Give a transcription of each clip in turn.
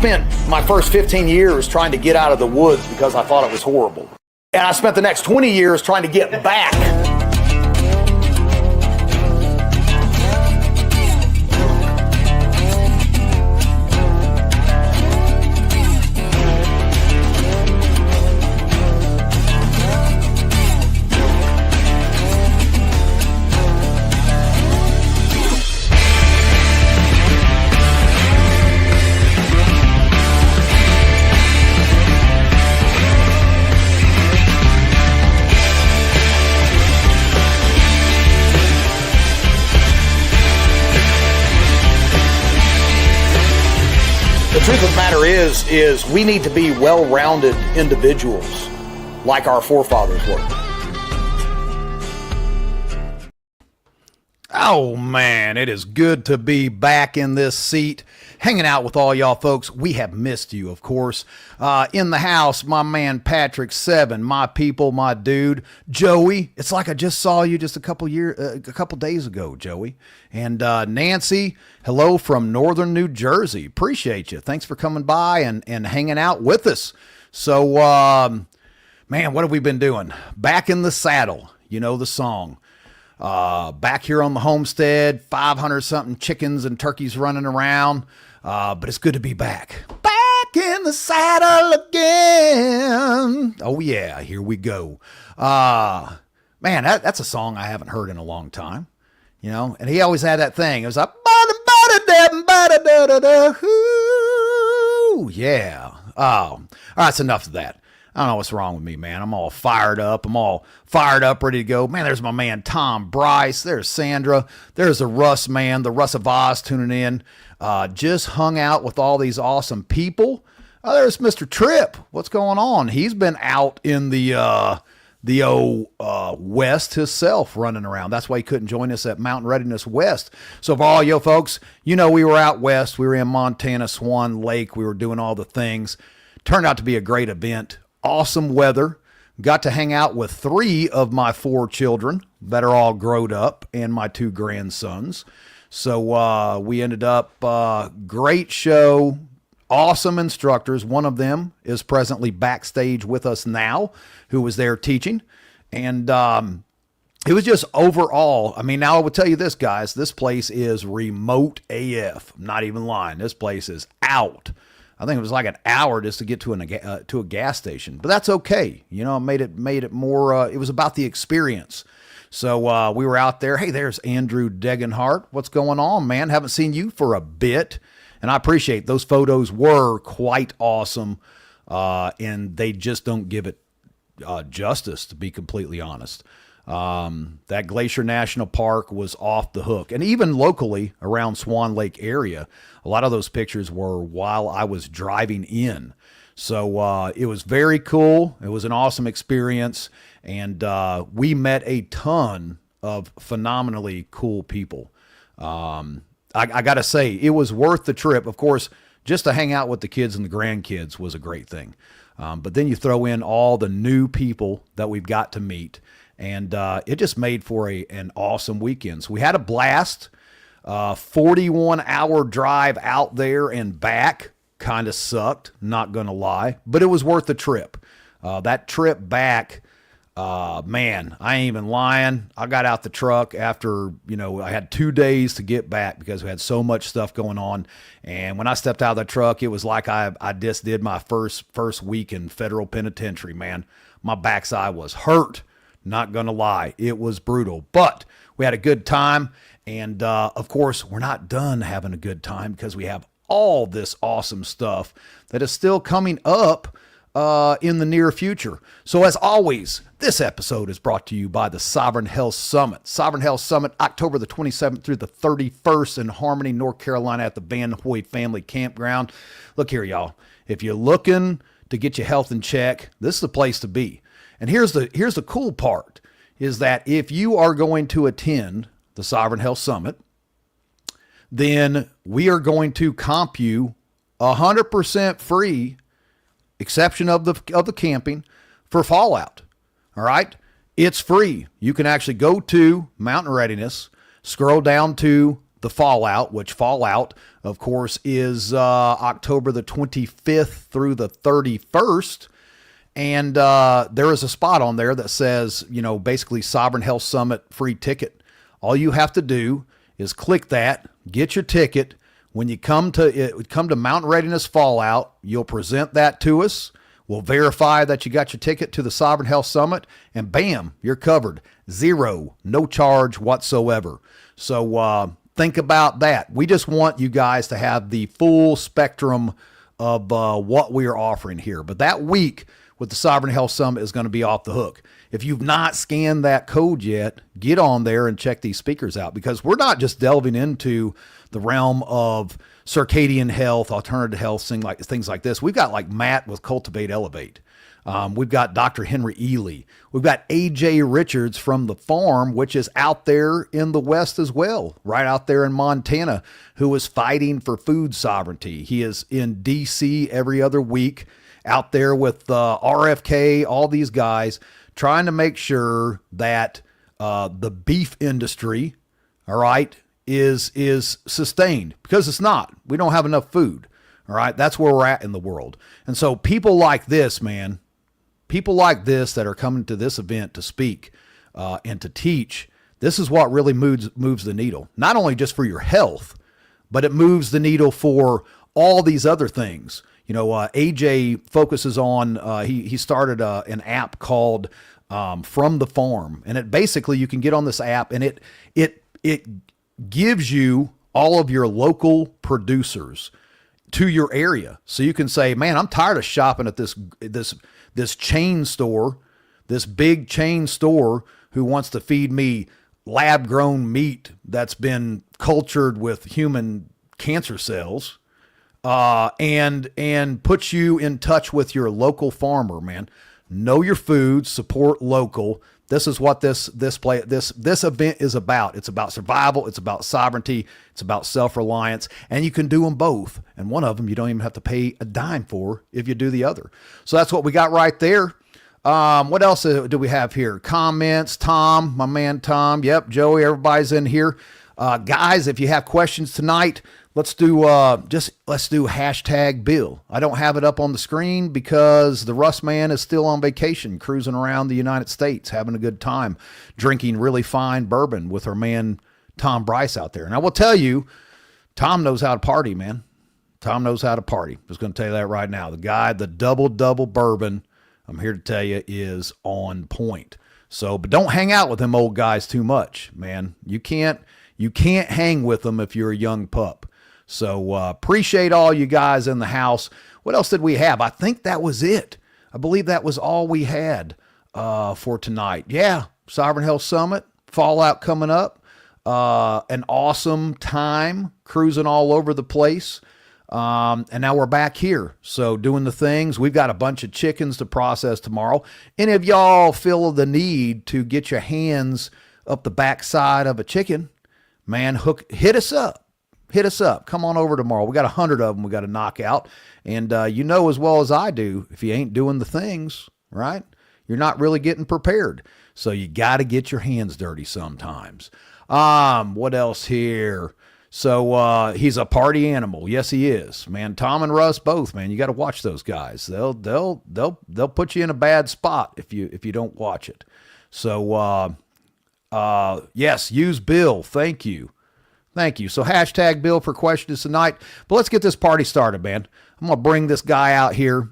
spent my first 15 years trying to get out of the woods because I thought it was horrible. And I spent the next 20 years trying to get back. The truth of the matter is we need to be well-rounded individuals like our forefathers were. Oh man, it is good to be back in this seat, hanging out with all y'all folks. We have missed you, of course. In the house, my man Patrick Seven, my people, my dude Joey. It's like I just saw you just a couple days ago, Joey. And Nancy, hello from northern New Jersey. Appreciate you. Thanks for coming by and hanging out with us. So, man, what have we been doing? Back in the saddle. You know the song. Back here on the homestead, 500 something chickens and turkeys running around. But it's good to be back. Back in the saddle again. Oh yeah, here we go. Man, that's a song I haven't heard in a long time. You know, and he always had that thing. It was like, yeah. Oh, all right, that's enough of that. I don't know what's wrong with me, man. I'm all fired up. Ready to go. Man, there's my man, Tom Bryce. There's Sandra. There's the Russ man, the Russ of Oz tuning in. Just hung out with all these awesome people. There's Mr. Tripp. What's going on? He's been out in the old West himself running around. That's why he couldn't join us at Mountain Readiness West. So for all you folks, you know we were out west. We were in Montana, Swan Lake. We were doing all the things. Turned out to be a great event. Awesome weather. Got to hang out with 3 of my 4 children that are all grown up and my 2 grandsons. So we ended up, great show, awesome instructors. One of them is presently backstage with us now, who was there teaching. And it was just overall, I mean, now I would tell you this, guys, this place is remote AF. I'm not even lying. This place is out. I think it was like an hour just to get to a gas station, but that's okay. You know, made it more. It was about the experience. So we were out there. Hey, there's Andrew Degenhart. What's going on, man? Haven't seen you for a bit, and I appreciate those photos. Were quite awesome, and they just don't give it justice, to be completely honest. That Glacier National Park was off the hook, and even locally around Swan Lake area, a lot of those pictures were while I was driving in. So it was very cool. It was an awesome experience, and we met a ton of phenomenally cool people. I got to say, it was worth the trip. Of course, just to hang out with the kids and the grandkids was a great thing. But then you throw in all the new people that we've got to meet, and it just made for an awesome weekend. So we had a blast. 41-hour drive out there and back kind of sucked, not going to lie, but it was worth the trip. That trip back, man, I ain't even lying. I got out the truck after, I had 2 days to get back because we had so much stuff going on. And when I stepped out of the truck, it was like I just did my first week in federal penitentiary, man. My backside was hurt. Not going to lie. It was brutal, but we had a good time. And, of course, we're not done having a good time because we have all this awesome stuff that is still coming up in the near future. So as always, this episode is brought to you by the Sovereign Health Summit. Sovereign Health Summit, October the 27th through the 31st in Harmony, North Carolina at the Van Hoy Family Campground. Look here, y'all. If you're looking to get your health in check, this is the place to be. And here's the cool part, is that if you are going to attend the Sovereign Health Summit, then we are going to comp you 100% free, exception of the camping, for Fallout. All right. It's free. You can actually go to Mountain Readiness, scroll down to the Fallout, which Fallout, of course, is October the 25th through the 31st. And there is a spot on there that says, basically Sovereign Health Summit free ticket. All you have to do is click that, get your ticket. When you come to Mountain Readiness Fallout, you'll present that to us. We'll verify that you got your ticket to the Sovereign Health Summit, and bam, you're covered. Zero, no charge whatsoever. So think about that. We just want you guys to have the full spectrum of what we are offering here. But that week with the Sovereign Health Summit is going to be off the hook. If you've not scanned that code yet, get on there and check these speakers out, because we're not just delving into the realm of circadian health, alternative health, things like this. We've got like Matt with Cultivate Elevate. We've got Dr. Henry Ely. We've got AJ Richards from The Farm, which is out there in the West as well, right out there in Montana, who is fighting for food sovereignty. He is in DC every other week, out there with RFK, all these guys, trying to make sure that the beef industry, all right, is sustained, because it's not. We don't have enough food. All right. That's where we're at in the world. And so people like this, man, people like this that are coming to this event to speak and to teach, this is what really moves the needle, not only just for your health, but it moves the needle for all these other things. AJ focuses on, he started an app called From the Farm. And it basically, you can get on this app and it gives you all of your local producers to your area. So you can say, man, I'm tired of shopping at this chain store, this big chain store who wants to feed me lab grown meat that's been cultured with human cancer cells, and puts you in touch with your local farmer, man. Know your food, support local. This is what this event is about. It's about survival. It's about sovereignty. It's about self-reliance, and you can do them both. And one of them you don't even have to pay a dime for if you do the other. So that's what we got right there. What else do we have here? Comments. Tom, my man Tom. Yep, Joey. Everybody's in here. Guys, if you have questions tonight, let's do hashtag Bill. I don't have it up on the screen because the Russ man is still on vacation, cruising around the United States, having a good time, drinking really fine bourbon with our man Tom Bryce out there. And I will tell you, Tom knows how to party, man. Tom knows how to party. Just going to tell you that right now. The guy, the double bourbon, I'm here to tell you, is on point. So, but don't hang out with them old guys too much, man. You can't hang with them if you're a young pup. So appreciate all you guys in the house. What else did we have? I think that was it. I believe that was all we had for tonight. Yeah, Sovereign Health Summit, Fallout coming up. An awesome time cruising all over the place. And now we're back here. So doing the things. We've got a bunch of chickens to process tomorrow. Any of y'all feel the need to get your hands up the backside of a chicken, man, hit us up. Hit us up. Come on over tomorrow. We got 100 of them we got to knock out. And you know as well as I do, if you ain't doing the things, right, you're not really getting prepared. So you got to get your hands dirty sometimes. What else here? So he's a party animal. Yes, he is, man. Tom and Russ both, man. You got to watch those guys. They'll put you in a bad spot if you don't watch it. So yes, use Bill. Thank you. So hashtag Bill for questions tonight. But let's get this party started, man. I'm going to bring this guy out here.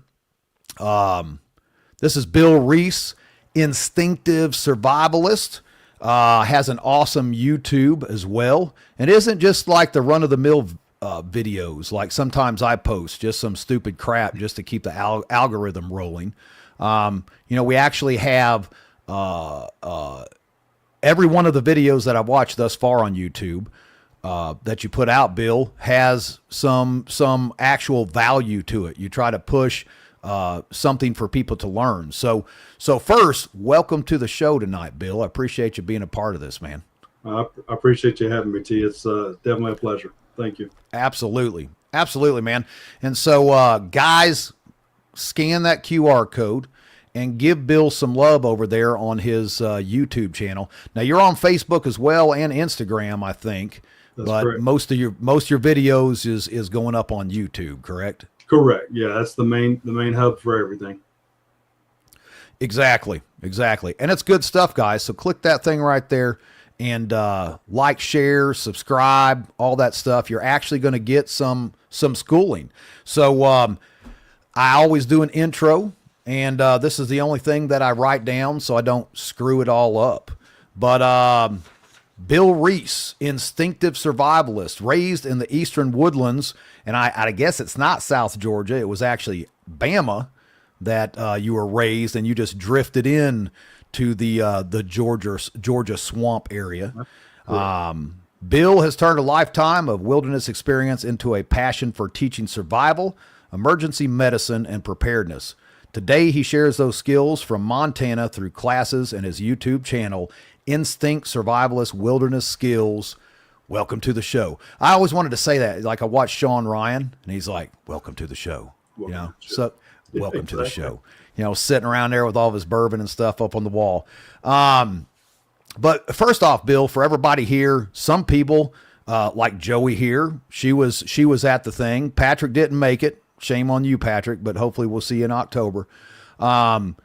This is Bill Reese, Instinctive Survivalist. Has an awesome YouTube as well. And isn't just like the run-of-the-mill videos like sometimes I post, just some stupid crap just to keep the algorithm rolling. We actually have every one of the videos that I've watched thus far on YouTube that you put out, Bill, has some actual value to it. You try to push something for people to learn. So first, welcome to the show tonight, Bill. I appreciate you being a part of this, man. I appreciate you having me, T. It's definitely a pleasure. Thank you. Absolutely, man. And so, guys, scan that QR code and give Bill some love over there on his YouTube channel. Now, you're on Facebook as well and Instagram, I think. That's but correct. most of your videos is going up on YouTube, correct? Correct. Yeah, that's the main hub for everything. Exactly. And it's good stuff, guys. So click that thing right there and like, share, subscribe, all that stuff. You're actually going to get some schooling. So I always do an intro, and this is the only thing that I write down so I don't screw it all up. But Bill Reese, instinctive survivalist, raised in the eastern woodlands, and I guess it's not South Georgia. It was actually Bama that you were raised, and you just drifted in to the Georgia swamp area. Bill has turned a lifetime of wilderness experience into a passion for teaching survival, emergency medicine, and preparedness. Today, he shares those skills from Montana through classes and his YouTube channel, Instinct Survivalist Wilderness Skills. Welcome to the show. I always wanted to say that. Like, I watched Sean Ryan, and he's like, welcome to the show. Welcome to the show. Sitting around there with all of his bourbon and stuff up on the wall. But first off, Bill, for everybody here, some people like Joey here, she was at the thing. Patrick didn't make it. Shame on you, Patrick, but hopefully we'll see you in October. Some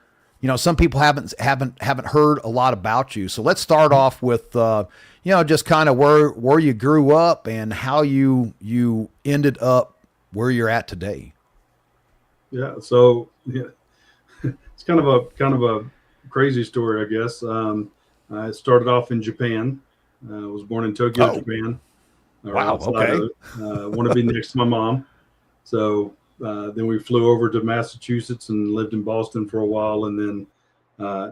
people haven't heard a lot about you. So let's start off with just kind of where you grew up and how you ended up where you're at today. Yeah. So it's kind of a crazy story, I guess. I started off in Japan. I was born in Tokyo, Japan. Wow. Okay. Want to be next to my mom. So then we flew over to Massachusetts and lived in Boston for a while, and then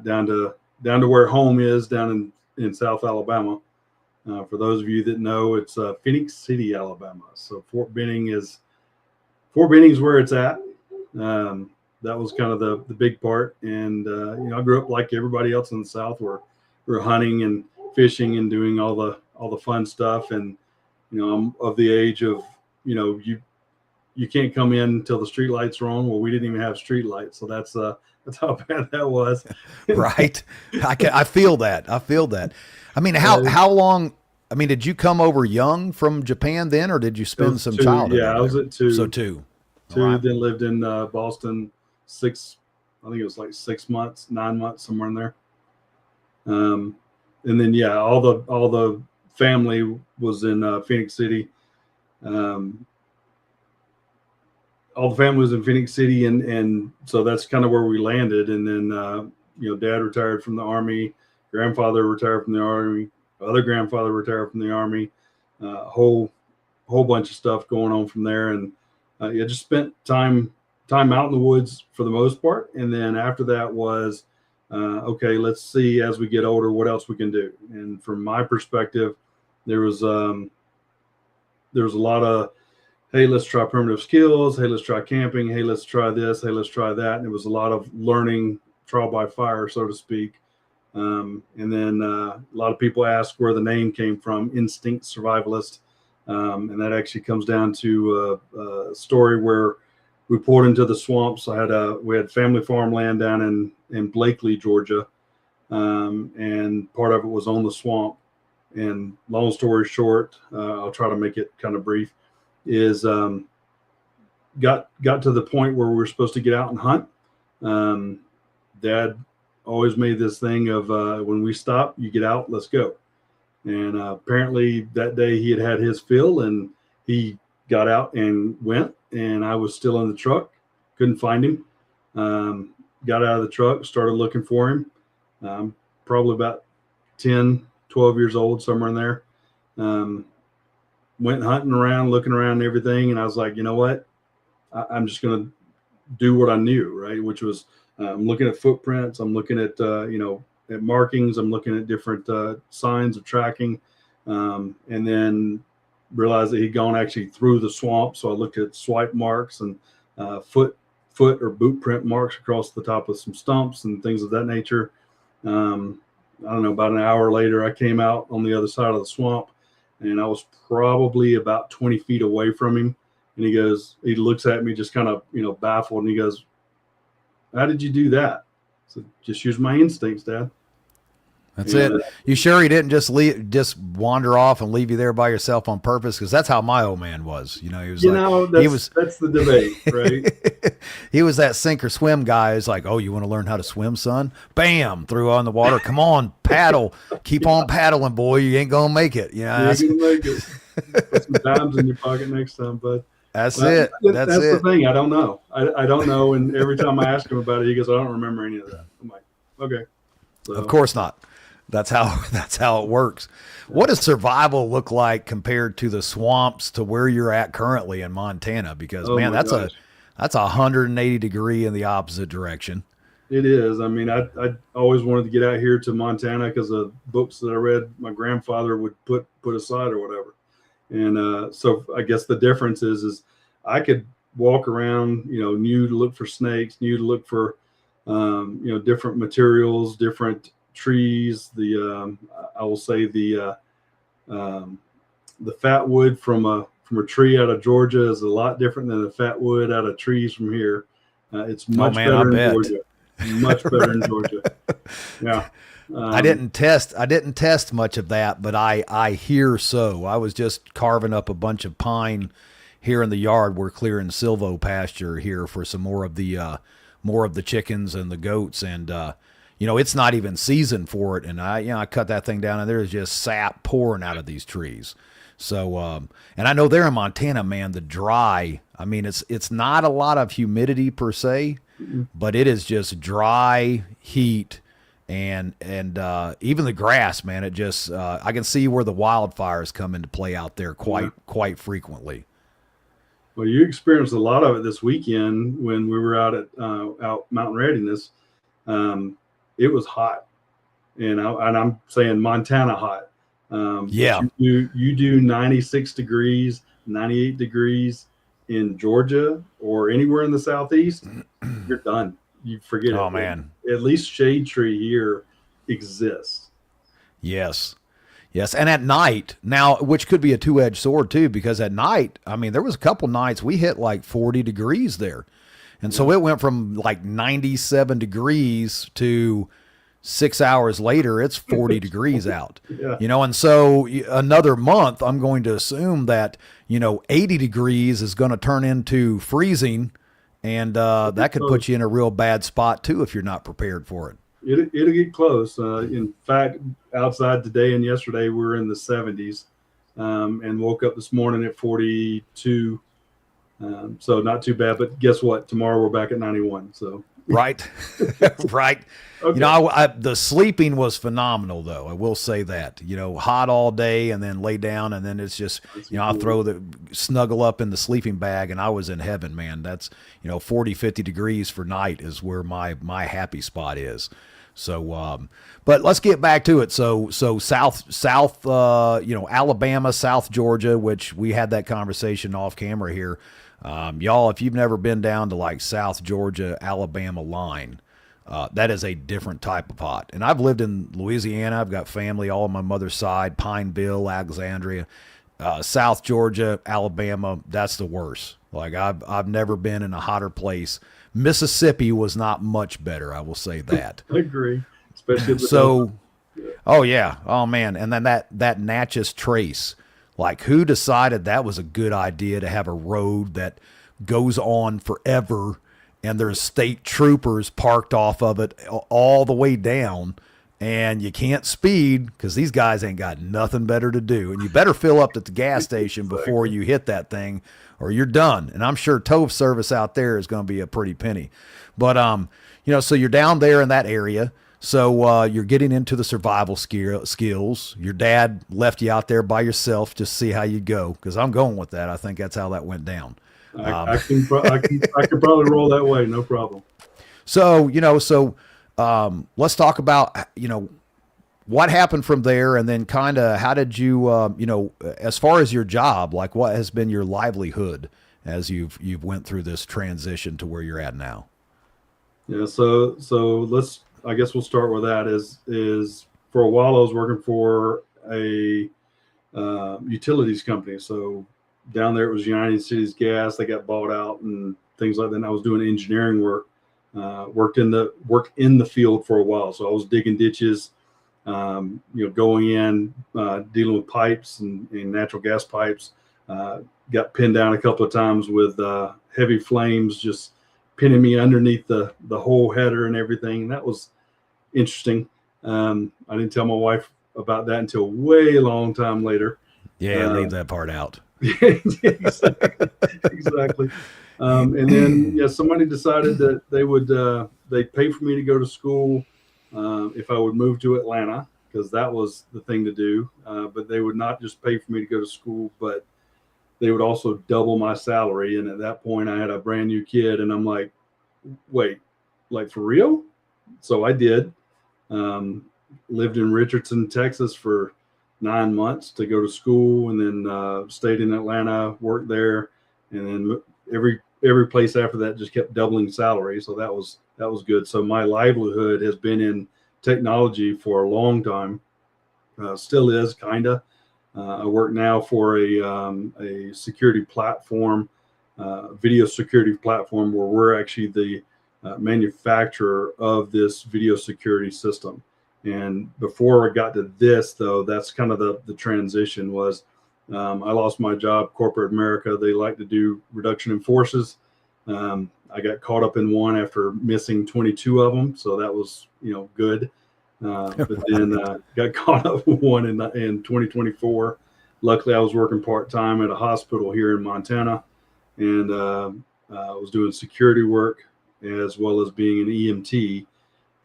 down to where home is, down in South Alabama. For those of you that know, it's Phoenix City, Alabama. So Fort Benning is where it's at. That was kind of the big part, and I grew up like everybody else in the South, where we're hunting and fishing and doing all the fun stuff. And I'm of the age of you can't come in until the street lights are on. Well, we didn't even have street lights, so that's how bad that was. Right. I feel that. I mean, how long? I mean, did you come over young from Japan then, or did you spend some childhood? Yeah, I was at 2. So 2. Right. Then lived in Boston 6. I think it was like 6 months, 9 months, somewhere in there. And then all the family was in Phoenix City. All the family was in Phoenix City, and so that's kind of where we landed. And then Dad retired from the Army, grandfather retired from the Army, other grandfather retired from the Army, whole bunch of stuff going on from there. And just spent time out in the woods for the most part. And then after that was okay, let's see as we get older what else we can do. And from my perspective, there was a lot of, hey, let's try primitive skills. Hey, let's try camping. Hey, let's try this. Hey, let's try that. And it was a lot of learning, trial by fire, so to speak. And then a lot of people ask where the name came from, Instinct Survivalist. And that actually comes down to a story where we pulled into the swamps. We had family farmland down in Blakely, Georgia. And part of it was on the swamp. And long story short, I'll try to make it kind of brief, is got to the point where we were supposed to get out and hunt. Dad always made this thing of when we stop, you get out, let's go. And apparently that day he had his fill, and he got out and went, and I was still in the truck, couldn't find him. Got out of the truck, started looking for him. Probably about 10, 12 years old, somewhere in there. Went hunting around, looking around and everything. And I was like, you know what? I'm just going to do what I knew, right? Which was, I'm looking at footprints. I'm looking at, at markings. I'm looking at different signs of tracking. And then realized that he'd gone actually through the swamp. So I looked at swipe marks and foot or boot print marks across the top of some stumps and things of that nature. I don't know, about an hour later, I came out on the other side of the swamp, and I was probably about 20 feet away from him. And he looks at me just kind of, baffled. And he goes, "How did you do that?" So just use my instincts, Dad. That's it. You sure he didn't just wander off and leave you there by yourself on purpose? Because that's how my old man was. You know, he was that's the debate, right? He was that sink or swim guy. He's like, oh, you want to learn how to swim, son? Bam, threw on the water. Come on, paddle. Keep on paddling, boy. You ain't gonna make it. You know, you ain't gonna make it. Put some dimes in your pocket next time, bud. That's it. That's the thing. I don't know. I don't know. And every time I ask him about it, he goes, I don't remember any of that. I'm like, okay. So, of course not. That's how it works. What does survival look like compared to the swamps to where you're at currently in Montana? Because man, that's a 180 degree in the opposite direction. It is. I mean, I always wanted to get out here to Montana because of books that I read my grandfather would put aside or whatever. And so I guess the difference is I could walk around, knew to look for snakes, knew to look for, different materials, different trees. I will say the fat wood from a tree out of Georgia is a lot different than the fat wood out of trees from here. It's much better in Georgia. Much better in Georgia. Yeah. I didn't test much of that, but I hear so. I was just carving up a bunch of pine here in the yard. We're clearing silvo pasture here for some more of the chickens and the goats, and it's not even season for it. And I cut that thing down, and there's just sap pouring out of these trees. So, and I know there in Montana, man, the dry, I mean, it's not a lot of humidity per se, but it is just dry heat. And even the grass, man, it just, I can see where the wildfires come into play out there quite frequently. Well, you experienced a lot of it this weekend when we were out at Mountain Readiness. It was hot, and I'm saying Montana hot. You do 96 degrees, 98 degrees in Georgia or anywhere in the Southeast, you're done. You forget it. Oh, man. At least shade tree here exists. Yes. And at night now, which could be a two-edged sword too, because at night, I mean, there was a couple nights we hit like 40 degrees there. And so it went from like 97 degrees to 6 hours later, it's 40 degrees out, and so another month, I'm going to assume that, 80 degrees is going to turn into freezing. And that could put you in a real bad spot too if you're not prepared for it. It'll get close. In fact, outside today and yesterday, we were in the 70s, and woke up this morning at 42. So not too bad. But guess what? Tomorrow we're back at 91. So right, right. Okay. The sleeping was phenomenal, though. I will say that. Hot all day and then lay down, and then it's just I'll snuggle up in the sleeping bag, and I was in heaven, man. That's 40, 50 degrees for night is where my happy spot is. So, but let's get back to it. So south, Alabama, South Georgia, which we had that conversation off camera here. Y'all, if you've never been down to like South Georgia, Alabama line, that is a different type of hot. And I've lived in Louisiana. I've got family all on my mother's side, Pineville, Alexandria, South Georgia, Alabama. That's the worst. Like I've never been in a hotter place. Mississippi was not much better. I will say that. I agree. Especially oh yeah. Oh man. And then that Natchez Trace, like who decided that was a good idea to have a road that goes on forever and there's state troopers parked off of it all the way down, and you can't speed because these guys ain't got nothing better to do. And you better fill up at the gas station before you hit that thing or you're done. And I'm sure tow service out there is going to be a pretty penny. But, so you're down there in that area. So you're getting into the survival skills. Your dad left you out there by yourself just to see how you'd go, because I'm going with that. I think that's how that went down. I can probably roll that way, no problem. So let's talk about what happened from there, and then kind of how did you as far as your job, like what has been your livelihood as you've went through this transition to where you're at now. Yeah, so I guess we'll start with that. Is for a while I was working for a utilities company. So down there it was United Cities Gas. They got bought out and things like that. And I was doing engineering work. Worked in the field for a while. So I was digging ditches, going in, dealing with pipes and natural gas pipes. Got pinned down a couple of times with heavy flames, just pinning me underneath the whole header and everything. And that was interesting. I didn't tell my wife about that until way long time later. Yeah, leave that part out. Exactly. And then somebody decided that they'd pay for me to go to school if I would move to Atlanta, because that was the thing to do. But they would not just pay for me to go to school, but they would also double my salary. And at that point, I had a brand new kid, and I'm like, wait, like for real? So I did. Lived in Richardson, Texas for 9 months to go to school, and then stayed in Atlanta, worked there, and then every place after that just kept doubling salary. So that was good. So my livelihood has been in technology for a long time. Still is kind of. I work now for a security platform, video security platform, where we're actually the manufacturer of this video security system. And before I got to this, though, that's kind of the transition was I lost my job, corporate America. They like to do reduction in forces. I got caught up in one after missing 22 of them. So that was, good. But then got caught up with one in 2024. Luckily, I was working part-time at a hospital here in Montana, and I was doing security work as well as being an EMT.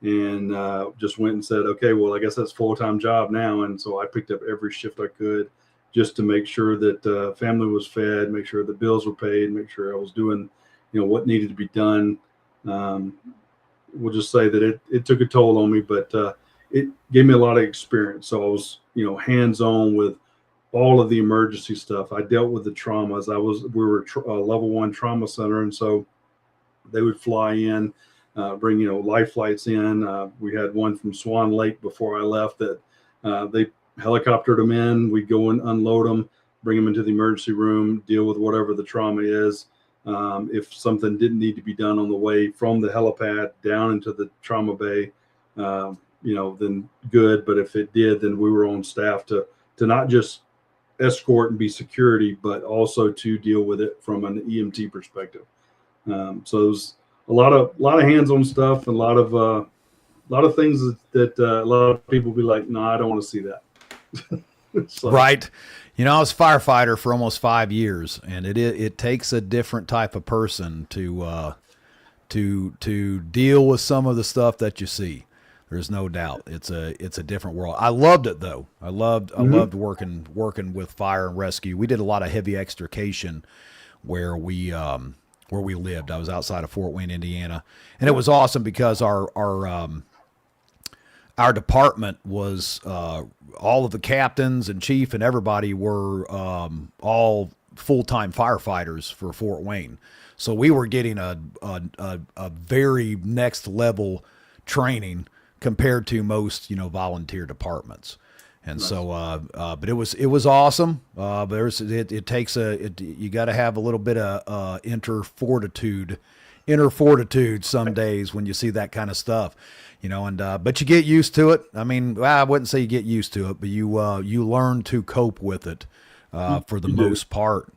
And just went and said, okay, well, I guess that's full-time job now. And so I picked up every shift I could just to make sure that family was fed, make sure the bills were paid, make sure I was doing, what needed to be done. We'll just say that it took a toll on me, but it gave me a lot of experience. So I was, hands-on with all of the emergency stuff. I dealt with the traumas. We were a level 1 trauma center. And so they would fly in, bring life flights in. We had one from Swan Lake before I left that they helicoptered them in. We'd go and unload them, bring them into the emergency room, deal with whatever the trauma is. If something didn't need to be done on the way from the helipad down into the trauma bay, then good. But if it did, then we were on staff to not just escort and be security, but also to deal with it from an EMT perspective. So it was a lot of hands-on stuff, and a lot of things that a lot of people be like, no, I don't want to see that. So. Right. I was a firefighter for almost 5 years, and it takes a different type of person to deal with some of the stuff that you see. There's no doubt. It's a different world. I loved it though. I loved working with fire and rescue. We did a lot of heavy extrication where we lived. I was outside of Fort Wayne, Indiana, and it was awesome because our department was all of the captains and chief and everybody were all full-time firefighters for Fort Wayne. So we were getting a very next level training compared to most, volunteer departments. And so, but it was awesome. It takes you got to have a little bit of inner fortitude some days when you see that kind of stuff, but you get used to it. I mean, I wouldn't say you get used to it, but you learn to cope with it, for the most part.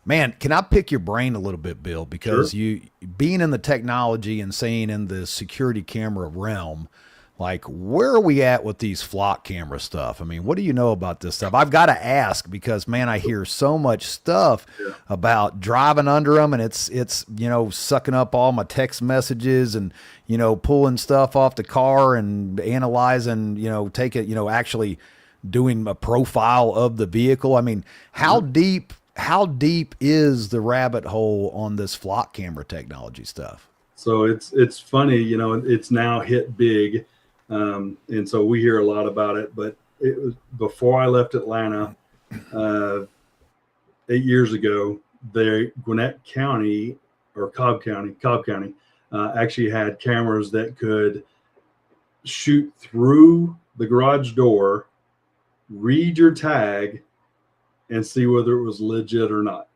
Man, can I pick your brain a little bit, Bill? Because Sure. You being in the technology and saying in the security camera realm, like, where are we at with these flock camera stuff? I mean, what do you know about this stuff? I've got to ask because, man, I hear so much stuff about driving under them, and it's sucking up all my text messages and, pulling stuff off the car and analyzing, actually doing a profile of the vehicle. I mean, how deep is the rabbit hole on this flock camera technology stuff? So it's funny, it's now hit big. And so we hear a lot about it, but it was before I left Atlanta, 8 years ago, Gwinnett County or Cobb County, actually had cameras that could shoot through the garage door, read your tag, and see whether it was legit or not.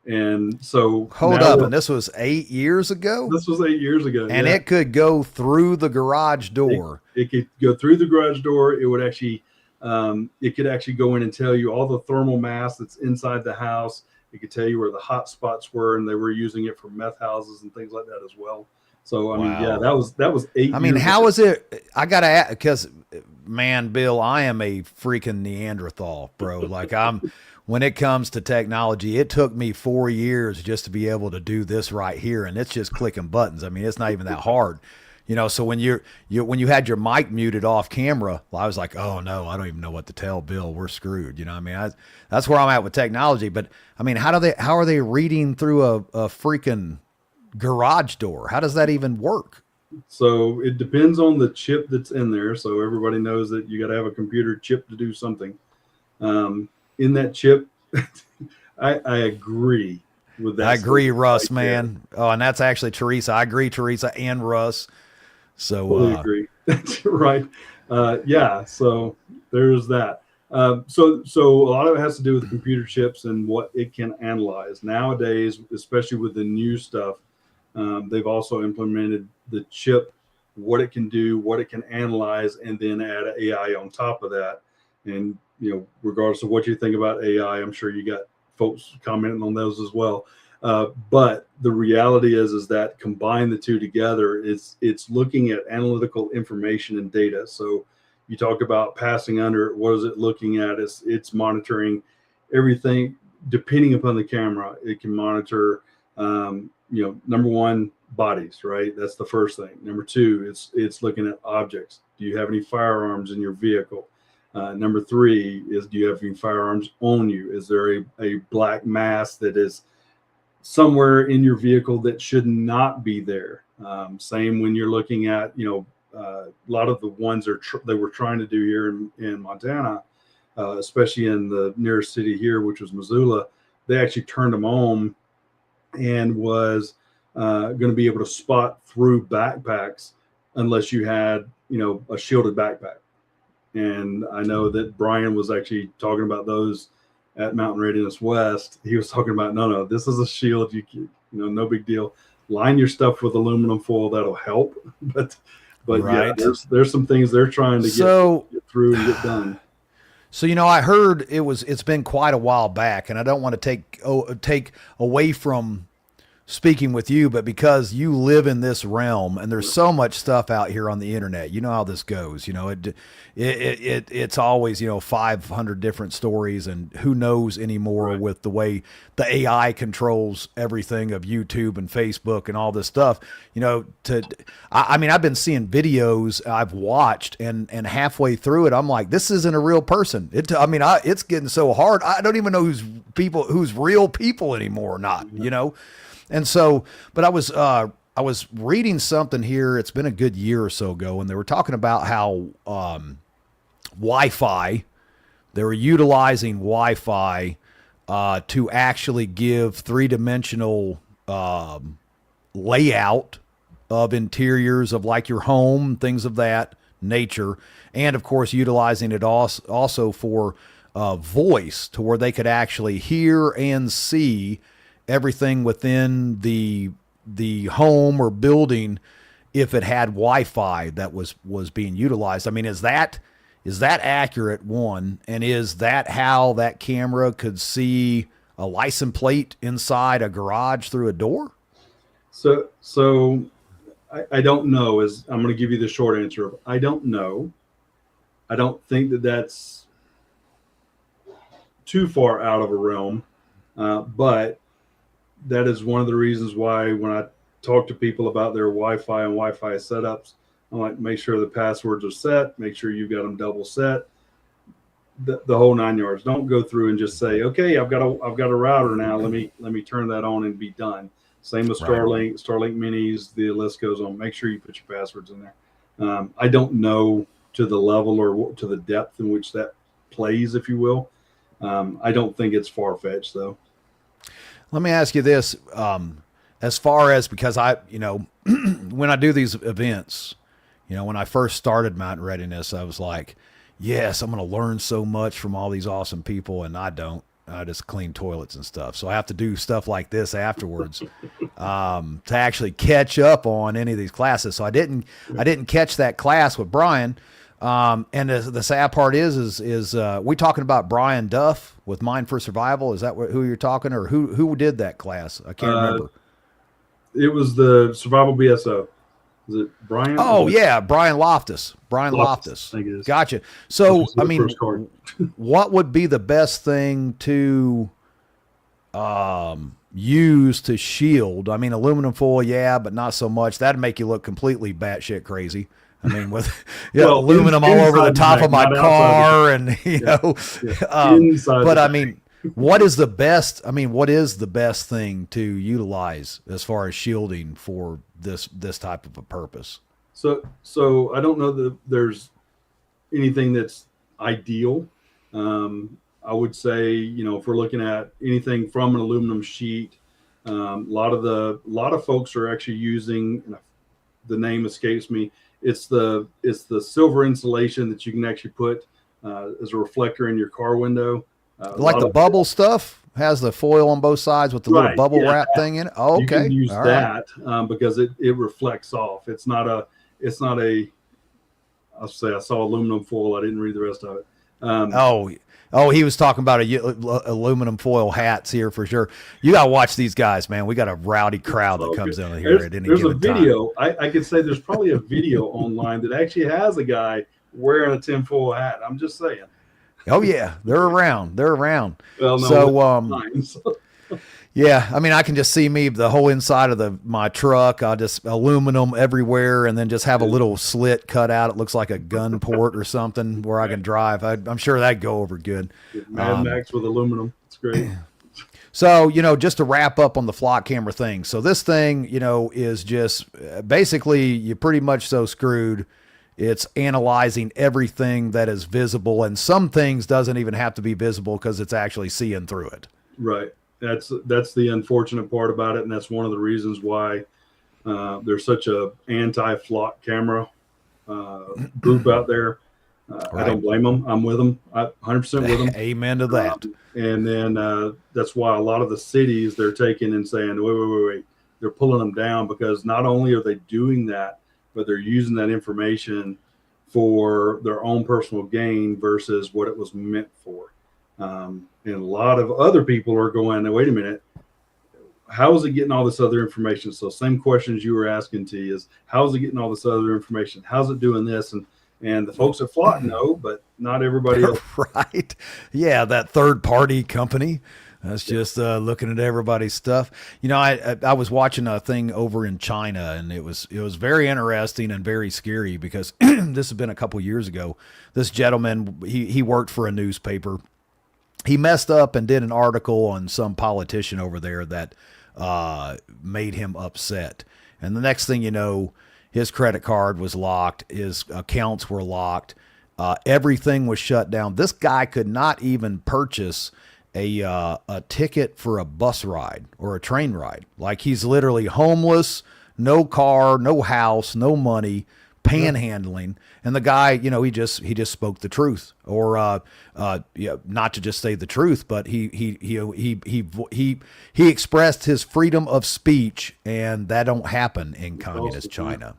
And so Hold up, and this was 8 years ago? This was 8 years ago. And it could go through the garage door. It could go through the garage door. It would actually, it could actually go in and tell you all the thermal mass that's inside the house. It could tell you where the hot spots were, and they were using it for meth houses and things like that as well. So I mean, yeah, that was 8 I mean, years how ago. is it? I gotta ask, because man, Bill, I am a freaking Neanderthal, bro. Like when it comes to technology, it took me 4 years just to be able to do this right here, and it's just clicking buttons. I mean, it's not even that hard, you know. So when when you had your mic muted off camera, I was like, oh no, I don't even know what to tell Bill. We're screwed. You know what I mean? That's where I'm at with technology. But I mean, how are they reading through a freaking garage door? How does that even work? So it depends on the chip that's in there. So everybody knows that you got to have a computer chip to do something. In that chip, I agree with that. I agree, Russ, right man. Oh, and that's actually Teresa. I agree, Teresa and Russ. So totally agree. That's right. Yeah. So there's that. So a lot of it has to do with computer chips and what it can analyze nowadays, especially with the new stuff. They've also implemented the chip, what it can do, what it can analyze, and then add AI on top of that. And you know, regardless of what you think about AI, I'm sure you got folks commenting on those as well. But the reality is that combine the two together, it's looking at analytical information and data. So you talk about passing under, what is it looking at? It's monitoring everything depending upon the camera. It can monitor, number one, bodies, right? That's the first thing. Number two, it's looking at objects. Do you have any firearms in your vehicle? Number three is, do you have any firearms on you? Is there a black mass that is somewhere in your vehicle that should not be there? Same when you're looking at, a lot of the ones they were trying to do here in Montana, especially in the nearest city here, which was Missoula. They actually turned them on and was going to be able to spot through backpacks unless you had, a shielded backpack. And I know that Brian was actually talking about those at Mountain Readiness West. He was talking about, no, this is a shield. No big deal. Line your stuff with aluminum foil. That'll help. But right. Yeah, there's some things they're trying to get through and get done. So, I heard it's been quite a while back, and I don't want to take away from speaking with you, but because you live in this realm and there's so much stuff out here on the internet, you know how this goes, it's always, 500 different stories, and who knows anymore right. With the way the AI controls everything of YouTube and Facebook and all this stuff, I've been seeing videos I've watched and halfway through it, I'm like, this isn't a real person. It's getting so hard. I don't even know who's real people anymore or not, And so, but I was reading something here. It's been a good year or so ago, and they were talking about how Wi-Fi, they were utilizing Wi-Fi to actually give three-dimensional layout of interiors of like your home, things of that nature, and of course utilizing it also for voice, to where they could actually hear and see everything within the home or building if it had Wi-Fi that was being utilized. I mean, is that accurate, one? And is that how that camera could see a license plate inside a garage through a door? So I don't know. I'm going to give you the short answer of I don't know. I don't think that too far out of a realm, but that is one of the reasons why when I talk to people about their Wi-Fi and Wi-Fi setups, I'm like, make sure the passwords are set, make sure you've got them double set, the whole 9 yards. Don't go through and just say, okay, I've got a router now. Let me turn that on and be done. Same with Starlink Minis, the list goes on. Make sure you put your passwords in there. I don't know to the level or to the depth in which that plays, if you will. I don't think it's far-fetched though. Let me ask you this, as far as, because when I do these events, when I first started Mountain Readiness, I was like, yes, I'm going to learn so much from all these awesome people. And I don't, just clean toilets and stuff. So I have to do stuff like this afterwards to actually catch up on any of these classes. So I didn't catch that class with Brian. And the sad part is we talking about Brian Duff with Mind for Survival? Is that who you're talking, or who did that class? I can't remember. It was the Survival BSO. Is it Brian? Oh yeah, Brian Loftus. Brian Loftus. I think it is. Gotcha. So I mean, what would be the best thing to use to shield? I mean, aluminum foil, yeah, but not so much. That'd make you look completely batshit crazy. I mean, with well, aluminum all over the top of my car, and you know. But I mean, what is the best? I mean, what is the best thing to utilize as far as shielding for this type of a purpose? So I don't know that there's anything that's ideal. I would say, you know, if we're looking at anything from an aluminum sheet, a lot of folks are actually using, the name escapes me. It's the silver insulation that you can actually put as a reflector in your car window. Like the bubble stuff has the foil on both sides with the little bubble wrap thing in it. Oh, okay. You can use that because it reflects off. It's not a, I'll say I saw aluminum foil. I didn't read the rest of it. He was talking about aluminum foil hats here for sure. You got to watch these guys, man. We got a rowdy crowd that comes in here at any given time. There's a video. I could say there's probably a video online that actually has a guy wearing a tinfoil hat. I'm just saying. Oh yeah, they're around. Well, no, yeah, I mean, I can just see me, the whole inside of my truck. I just aluminum everywhere, and then just have a little slit cut out. It looks like a gun port or something where I can drive. I'm sure that'd go over good. Mad Max with aluminum. It's great. So, you know, just to wrap up on the flock camera thing. So this thing, you know, is just basically you're pretty much so screwed. It's analyzing everything that is visible, and some things doesn't even have to be visible because it's actually seeing through it. Right. That's the unfortunate part about it, and that's one of the reasons why there's such a anti-flock camera group out there. I don't blame them. I'm with them. 100% with them. Amen to that. And then that's why a lot of the cities, they're taking and saying, wait. They're pulling them down because not only are they doing that, but they're using that information for their own personal gain versus what it was meant for. And a lot of other people are going, wait a minute, how is it getting all this other information? So same questions you were asking, T, is how is it getting all this other information? How's it doing this? And the folks at Flock know, but not everybody else. Right. Yeah, that third party company. That's just looking at everybody's stuff. You know, I was watching a thing over in China, and it was very interesting and very scary because this has been a couple years ago. This gentleman, he worked for a newspaper. He messed up and did an article on some politician over there that made him upset. And the next thing you know, his credit card was locked. His accounts were locked. Everything was shut down. This guy could not even purchase a ticket for a bus ride or a train ride. Like, he's literally homeless, no car, no house, no money, panhandling. And the guy, you know, he just spoke the truth, or not to just say the truth, but he expressed his freedom of speech, and that don't happen in communist China.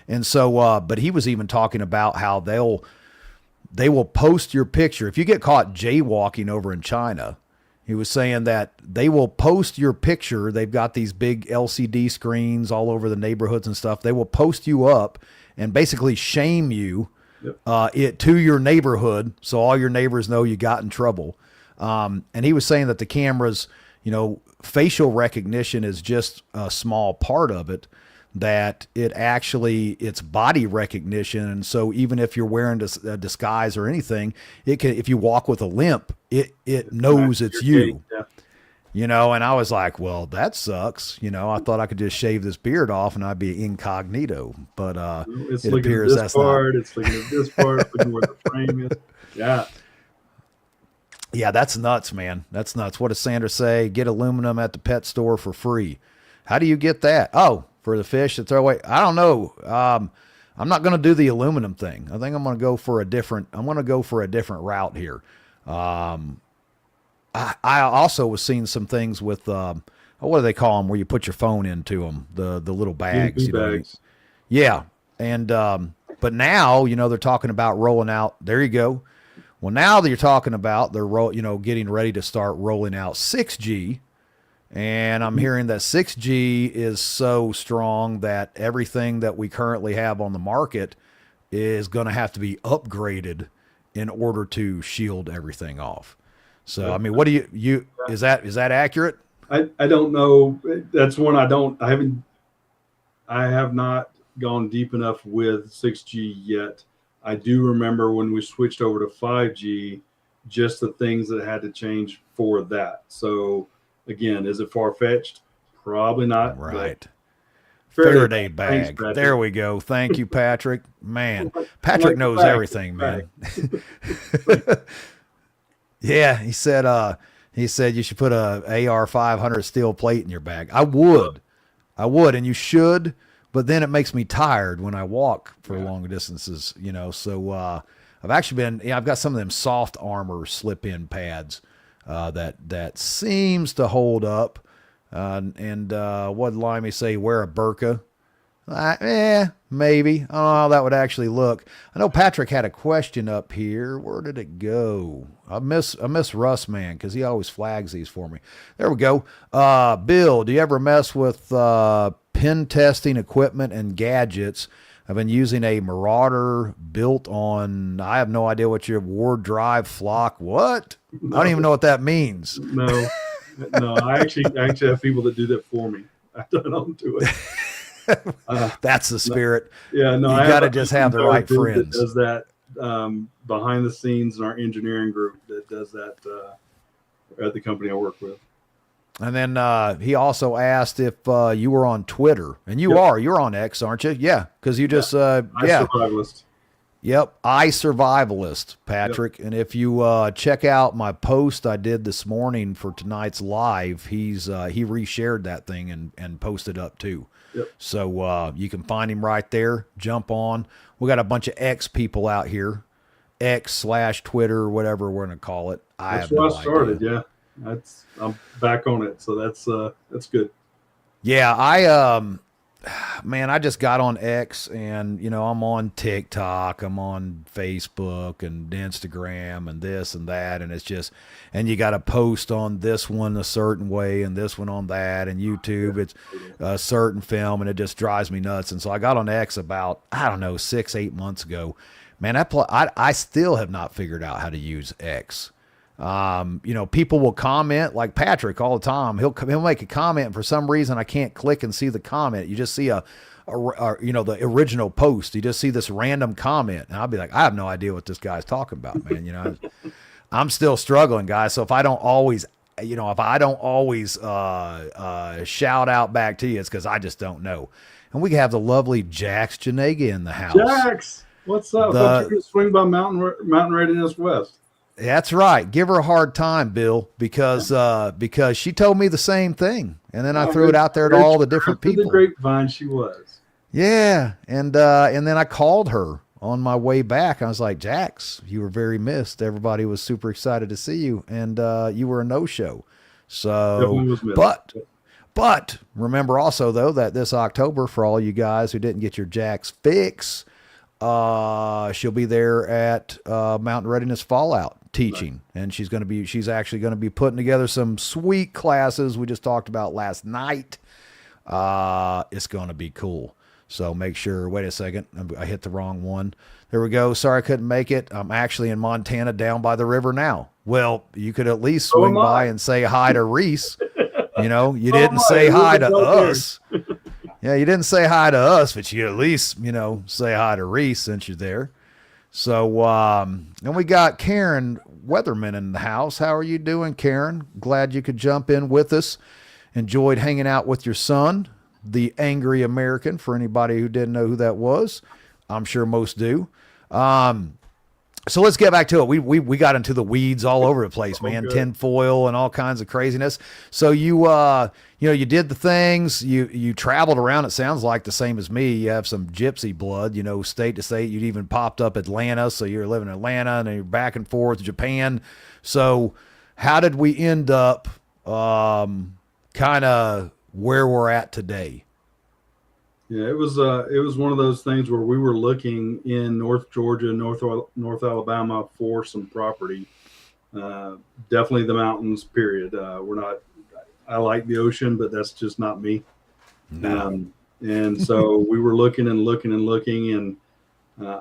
And so, but he was even talking about how they will post your picture. If you get caught jaywalking over in China, he was saying that they will post your picture. They've got these big LCD screens all over the neighborhoods and stuff. They will post you up and basically shame you to your neighborhood, so all your neighbors know you got in trouble. And he was saying that the cameras, you know, facial recognition is just a small part of it, that it's body recognition. And so even if you're wearing a disguise or anything, if you walk with a limp, it knows it's you. Yeah. You know, and I was like, well, that sucks. You know, I thought I could just shave this beard off and I'd be incognito, but it appears that's part, not. It's looking at this part, looking where the frame is. Yeah. Yeah, that's nuts, man. That's nuts. What does Sandra say? Get aluminum at the pet store for free. How do you get that? Oh, for the fish to throw away? I don't know. I'm not going to do the aluminum thing. I think I'm going to go for a different route here. I also was seeing some things with what do they call them, where you put your phone into them, the little bags. Bags. Yeah, and but now they're talking about rolling out. There you go. Well, now that you're talking about getting ready to start rolling out 6G, and I'm hearing that 6G is so strong that everything that we currently have on the market is going to have to be upgraded in order to shield everything off. So, I mean, what do you is that accurate? I don't know. That's one I have not gone deep enough with 6G yet. I do remember when we switched over to 5G, just the things that had to change for that. So again, is it far-fetched? Probably not. Right. Faraday bag. Thanks, there we go. Thank you, Patrick. Man, Patrick knows everything, man. Yeah, he said you should put a AR 500 steel plate in your bag. I would, and you should. But then it makes me tired when I walk for long distances, So I've actually I've got some of them soft armor slip-in pads that seems to hold up. And what did Limey say? Wear a burqa? Maybe. I don't know how that would actually look. I know Patrick had a question up here. Where did it go? I miss Russ, man, because he always flags these for me. There we go. Bill, do you ever mess with pen testing equipment and gadgets? I've been using a Marauder built on, I have no idea what your Ward Drive flock. What? No. I don't even know what that means. No, I actually have people that do that for me. I don't do it. That's the spirit. No, you got to just have the right friends. That does that behind the scenes in our engineering group that does that at the company I work with. And then he also asked if you were on Twitter, and you're on X, aren't you? Yeah, because you just iSurvivalist. Yep, iSurvivalist, Patrick. Yep. And if you check out my post I did this morning for tonight's live, he reshared that thing and posted up too. Yep. So you can find him right there. Jump on. We got a bunch of X people out here, X/Twitter, whatever we're gonna call it. That's where I started. Yeah. I'm back on it, so that's good. Yeah, I just got on X, and I'm on TikTok, I'm on Facebook and Instagram and this and that, and it's just, and you got to post on this one a certain way and this one on that, and YouTube it's a certain film, and it just drives me nuts. And so I got on X about 6-8 months ago. Man, I still have not figured out how to use X. People will comment like Patrick all the time. He'll make a comment, and for some reason I can't click and see the comment. You just see the original post. You just see this random comment, and I'll be like, I have no idea what this guy's talking about, man. I'm still struggling, guys. So if I don't always shout out back to you, it's because I just don't know. And we have the lovely Jax Janega in the house. Jax, what's up? Thought you could swing by Mountain Readiness West. That's right. Give her a hard time, Bill, because she told me the same thing, and then I threw it out there to all the different people. The grapevine she was. Yeah, and then I called her on my way back. I was like, Jax, you were very missed. Everybody was super excited to see you, and you were a no-show. So, but remember also though that this October, for all you guys who didn't get your Jax fix, she'll be there at Mountain Readiness Fallout teaching, and she's actually going to be putting together some sweet classes we just talked about last night. It's going to be cool. So make sure, wait a second, I hit the wrong one. There we go. Sorry I couldn't make it. I'm actually in Montana down by the river now. Well, you could at least swing by and say hi to Reese. You didn't say hi to us. Yeah, you didn't say hi to us, but you at least, say hi to Reese since you're there. So, and we got Karen Weatherman in the house. How are you doing, Karen? Glad you could jump in with us. Enjoyed hanging out with your son, the Angry American, for anybody who didn't know who that was. I'm sure most do. So let's get back to it. We got into the weeds all over the place, man. Tinfoil and all kinds of craziness. So you did the things. You traveled around. It sounds like the same as me. You have some gypsy blood. State to state. You even popped up Atlanta, so you're living in Atlanta, and then you're back and forth to Japan. So how did we end up kind of where we're at today? Yeah, it was one of those things where we were looking in North Georgia, North Alabama for some property. Definitely the mountains. Period. We're not. I like the ocean, but that's just not me. No. And so we were looking and looking and looking, and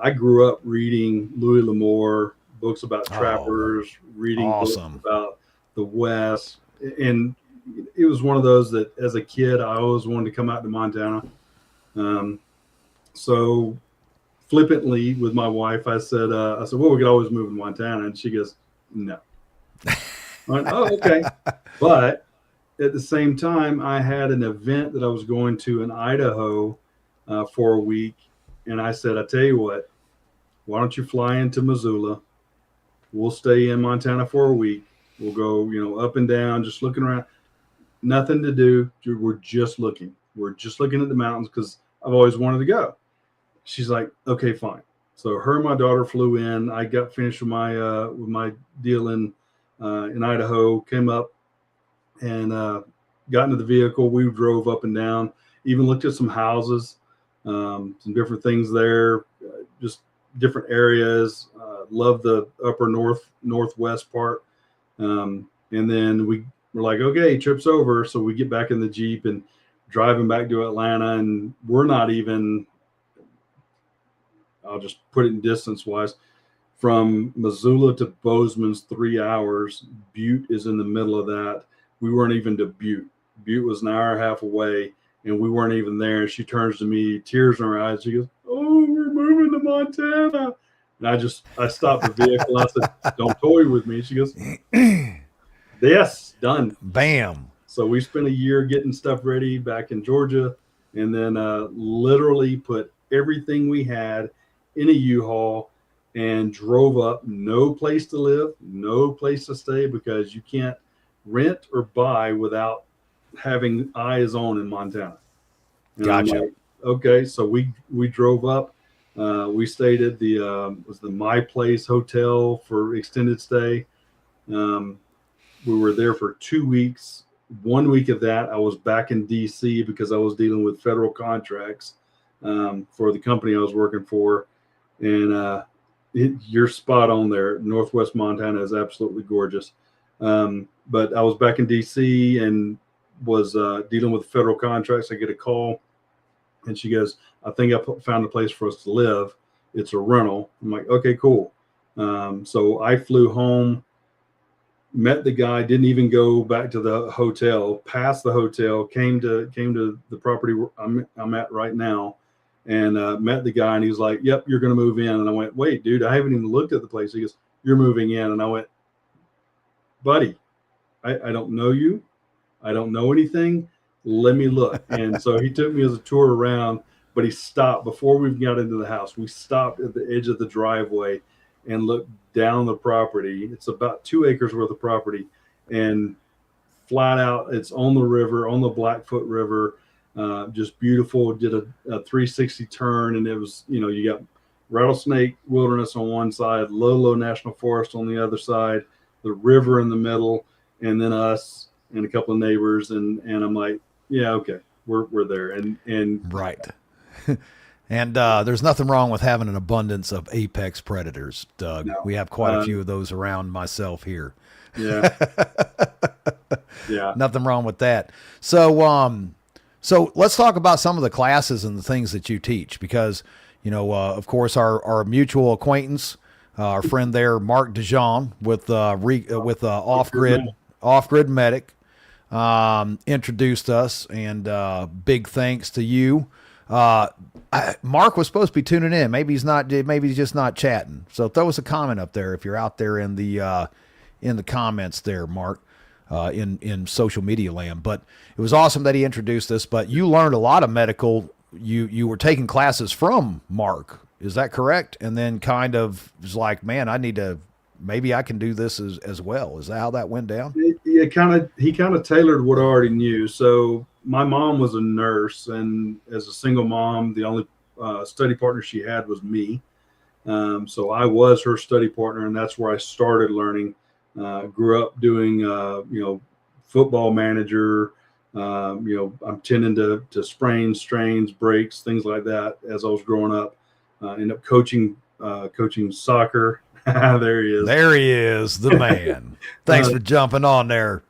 I grew up reading Louis L'Amour, books about trappers, reading awesome. books about the West, and it was one of those that as a kid I always wanted to come out to Montana. So flippantly with my wife, I said, well, we could always move to Montana. And she goes, no. I went, oh, okay. But at the same time, I had an event that I was going to in Idaho for a week. And I said, I tell you what, why don't you fly into Missoula? We'll stay in Montana for a week. We'll go, up and down, just looking around. Nothing to do. We're just looking. We're just looking at the mountains because I've always wanted to go. She's like, okay, fine. So her and my daughter flew in. I got finished with my deal in Idaho, came up and got into the vehicle. We drove up and down, even looked at some houses, some different things there, just different areas. Love the upper northwest part. And then we were like, okay, trip's over. So we get back in the Jeep and driving back to Atlanta, and we're not even, I'll just put it in distance wise, from Missoula to Bozeman's 3 hours. Butte is in the middle of that. We weren't even to Butte. Butte was an hour and a half away, and we weren't even there. And she turns to me, tears in her eyes. She goes, oh, we're moving to Montana. And I stopped the vehicle. I said, don't toy with me. She goes, yes, done. Bam. So we spent a year getting stuff ready back in Georgia, and then literally put everything we had in a U-Haul and drove up. No place to live, no place to stay, because you can't rent or buy without having eyes on in Montana. And gotcha. I'm like, okay, so we drove up. We stayed at the My Place Hotel for extended stay. We were there for 2 weeks. 1 week of that, I was back in DC because I was dealing with federal contracts for the company I was working for. And you're spot on there. Northwest Montana is absolutely gorgeous. But I was back in DC and was dealing with federal contracts. I get a call, and she goes, I think I found a place for us to live. It's a rental. I'm like, okay, cool. So I flew home, met the guy, didn't even go back to the hotel, passed the hotel, came to the property I'm at right now, and met the guy, and he was like, yep, you're going to move in. And I went, wait, dude, I haven't even looked at the place. He goes, you're moving in. And I went, buddy, I don't know you. I don't know anything. Let me look. And so he took me as a tour around, but he stopped before we got into the house. We stopped at the edge of the driveway and looked down the property. It's about 2 acres worth of property, and flat out, it's on the river, on the Blackfoot River. Just beautiful. Did a 360 turn, and it was, you got Rattlesnake Wilderness on one side, Lolo National Forest on the other side, the river in the middle, and then us and a couple of neighbors. And I'm like, yeah, okay, we're there. And right. And there's nothing wrong with having an abundance of apex predators, Doug. No. We have quite a few of those around myself here. Yeah. Yeah. Nothing wrong with that. So, so let's talk about some of the classes and the things that you teach, because, of course, our mutual acquaintance, our friend there, Mark DeJean with Off-Grid Medic, introduced us, and big thanks to you. Mark was supposed to be tuning in. Maybe he's not. Maybe he's just not chatting. So throw us a comment up there if you're out there in the comments there, Mark, in social media land. But it was awesome that he introduced us. But you learned a lot of medical. You were taking classes from Mark. Is that correct? And then kind of was like, man, maybe I can do this as well. Is that how that went down? He kind of tailored what I already knew. So my mom was a nurse, and as a single mom, the only study partner she had was me. So I was her study partner, and that's where I started learning. Grew up doing, football manager. I'm tending to sprains, strains, breaks, things like that as I was growing up. Ended up coaching soccer. There he is. There he is, the man. Thanks for jumping on there,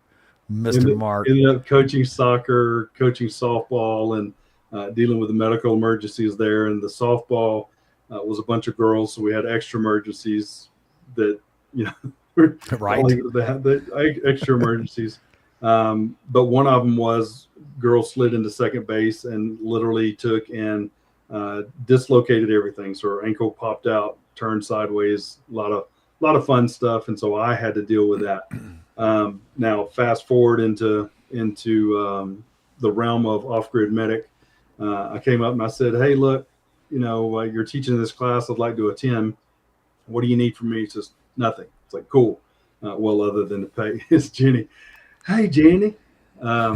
Mr. Mark. Ended up coaching soccer, coaching softball, and dealing with the medical emergencies there. And the softball was a bunch of girls, so we had extra emergencies that, Right. the extra emergencies. But one of them was girl slid into second base and literally took and dislocated everything. So her ankle popped out, turned sideways, a lot of fun stuff. And so I had to deal with that. Now fast forward into the realm of off-grid medic. I came up and I said, hey, look, you're teaching this class. I'd like to attend. What do you need from me? He says, nothing. It's like, cool. Well, other than to pay. It's Jenny. Hey, Jenny. So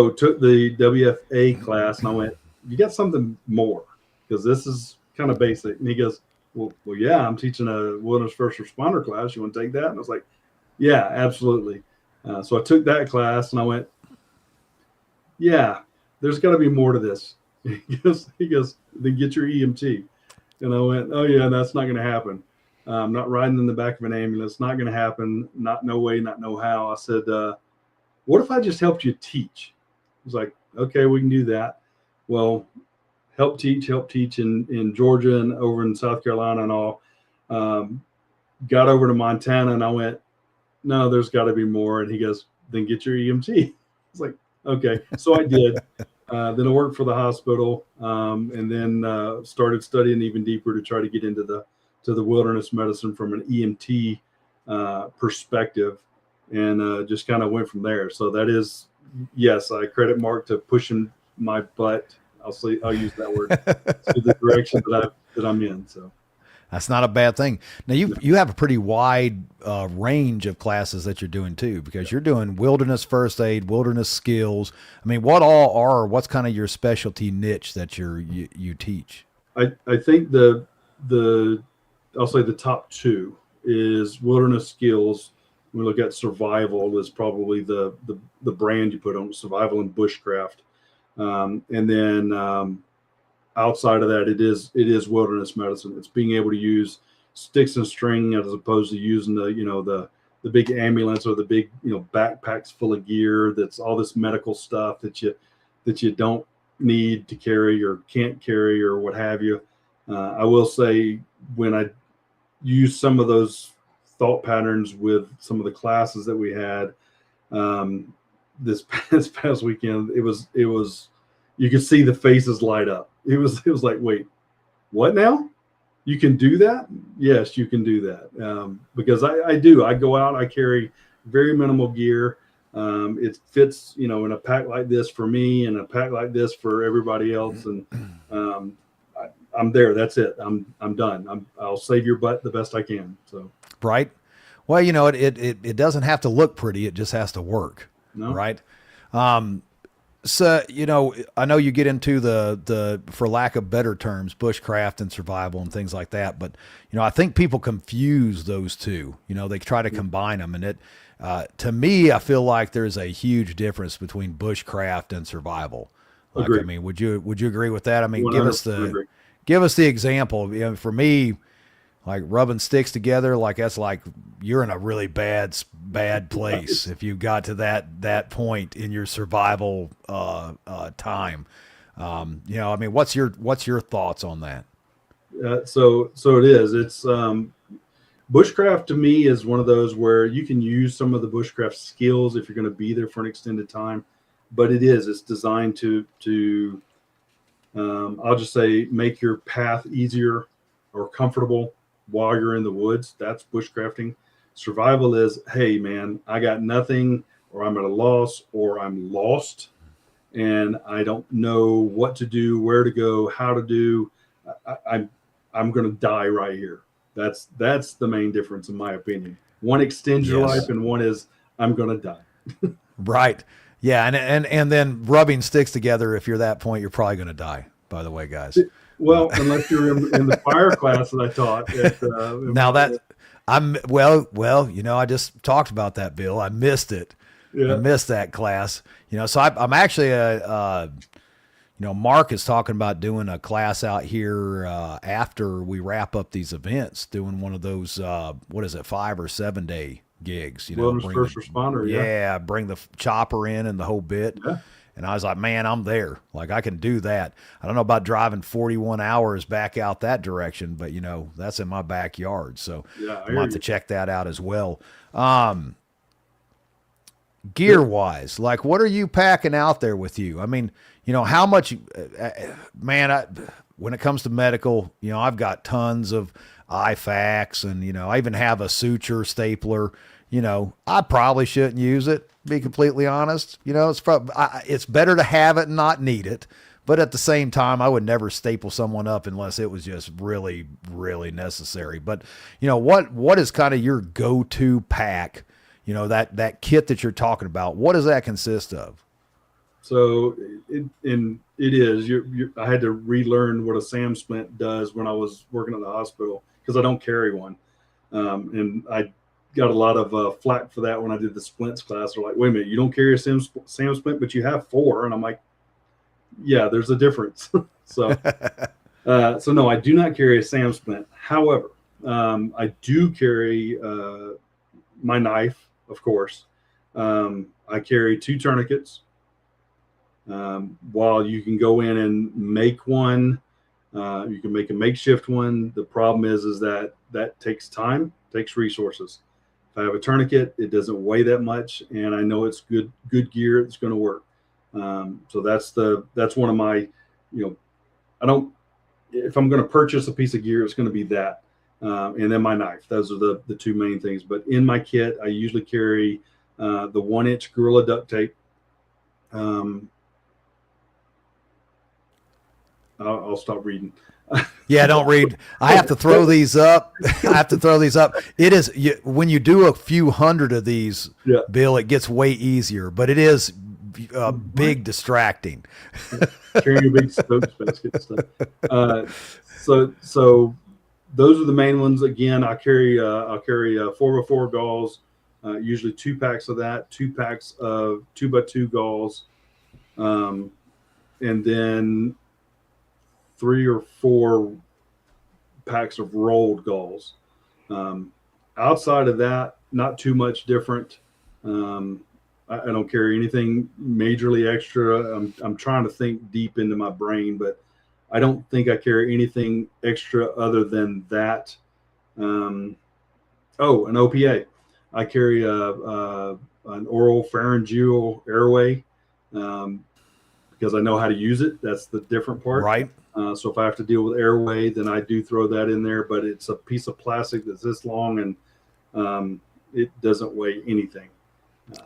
took the WFA class and I went, you got something more? Because this is kind of basic. And he goes, well, yeah, I'm teaching a wilderness first responder class. You want to take that? And I was like, yeah, absolutely. So I took that class and I went, yeah, there's got to be more to this. He goes, then get your EMT. And I went, oh yeah, that's not going to happen. I'm not riding in the back of an ambulance. Not going to happen. Not no way, not no how. I said, what if I just helped you teach? He was like, okay, we can do that. Well, help teach in Georgia and over in South Carolina and all. Got over to Montana and I went, no, there's got to be more. And he goes, then get your EMT. I was like, okay. So I did. Then I worked for the hospital and then started studying even deeper to try to get into the wilderness medicine from an EMT perspective, and just kind of went from there. So that is, yes, I credit Mark to pushing my butt. I'll use that word to the direction that I'm in. So that's not a bad thing. Now you have a pretty wide range of classes that you're doing too, because you're doing wilderness first aid, wilderness skills. I mean, what's kind of your specialty niche that you teach? I think I'll say the top two is wilderness skills. When we look at survival is probably the brand you put on survival and bushcraft. And then outside of that, it is wilderness medicine. It's being able to use sticks and string as opposed to using the big ambulance or the big, backpacks full of gear. That's all this medical stuff that you don't need to carry or can't carry or what have you. I will say when I use some of those thought patterns with some of the classes that we had this past weekend, it was you could see the faces light up. It was like, wait, what now? You can do that? Yes, you can do that. Because I go out, I carry very minimal gear. It fits, in a pack like this for me and a pack like this for everybody else. And I'm there. That's it. I'm done. I'll save your butt the best I can. So, right. Well, it doesn't have to look pretty. It just has to work. No. Right. So, I know you get into the, for lack of better terms, bushcraft and survival and things like that. But, I think people confuse those two, they try to combine them. And to me, I feel like there's a huge difference between bushcraft and survival. Like, Agreed. I mean, would you agree with that? I mean, agree. Give us the example. For me, like rubbing sticks together, like that's like you're in a really bad place if you got to that point in your survival time. I mean, what's your thoughts on that? So it is. It's bushcraft to me is one of those where you can use some of the bushcraft skills if you're going to be there for an extended time, but it's designed to I'll just say make your path easier or comfortable while you're in the woods. That's bushcrafting. Survival is, hey man, I got nothing, or I'm at a loss, or I'm lost and I don't know what to do, where to go, how to do. I'm going to die right here. That's the main difference in my opinion. One extends your life and one is I'm going to die. Right. Yeah. And then rubbing sticks together, if you're that point, you're probably going to die, by the way, guys. Well, unless you're in the fire class that I taught. Now that well, I just talked about that, Bill. I missed it. I Yeah. missed that class. So I'm actually Mark is talking about doing a class out here after we wrap up these events, doing one of those, 5 or 7 day gigs, Wilderness first responder. yeah, bring the chopper in and the whole bit. Yeah. And I was like, man, I'm there. Like, I can do that. I don't know about driving 41 hours back out that direction, but that's in my backyard. So Yeah, I might have to check that out as well. Gear wise, like, what are you packing out there with you? I mean, how much, man, when it comes to medical, I've got tons of IFAKs and, I even have a suture stapler. I probably shouldn't use it, to be completely honest. It's better to have it and not need it. But at the same time, I would never staple someone up unless it was just really, really necessary. But, what is kind of your go-to pack? That kit that you're talking about, what does that consist of? So it is. I had to relearn what a SAM splint does when I was working at the hospital because I don't carry one, and I got a lot of flack for that when I did the splints class. They're like, "Wait a minute, you don't carry a SAM splint, but you have 4," and I'm like, "Yeah, there's a difference." So no, I do not carry a SAM splint. However, I do carry my knife. Of course, I carry 2 tourniquets. While you can go in and make one, you can make a makeshift one. The problem is that takes time, takes resources. If I have a tourniquet, it doesn't weigh that much, and I know it's good gear. It's going to work. So that's one of my, if I'm going to purchase a piece of gear, it's going to be that. And then my knife. Those are the 2 main things. But in my kit, I usually carry the 1-inch Gorilla duct tape. I'll stop reading. Yeah, don't read. I have to throw these up. It is when you do a few hundred of these, Yeah. Bill, it gets way easier, but it is big distracting. Carrying a big Stokes basket and stuff. So those are the main ones. Again, I'll carry 4x4 galls, usually 2 packs of that, 2 packs of 2x2 galls, and then 3 or 4 packs of rolled galls. Outside of that, not too much different. I don't carry anything majorly extra. I'm trying to think deep into my brain, but I don't think I carry anything extra other than that. An OPA. I carry an oral pharyngeal airway because I know how to use it. That's the different part. Right. So if I have to deal with airway, then I do throw that in there. But it's a piece of plastic that's this long, and it doesn't weigh anything.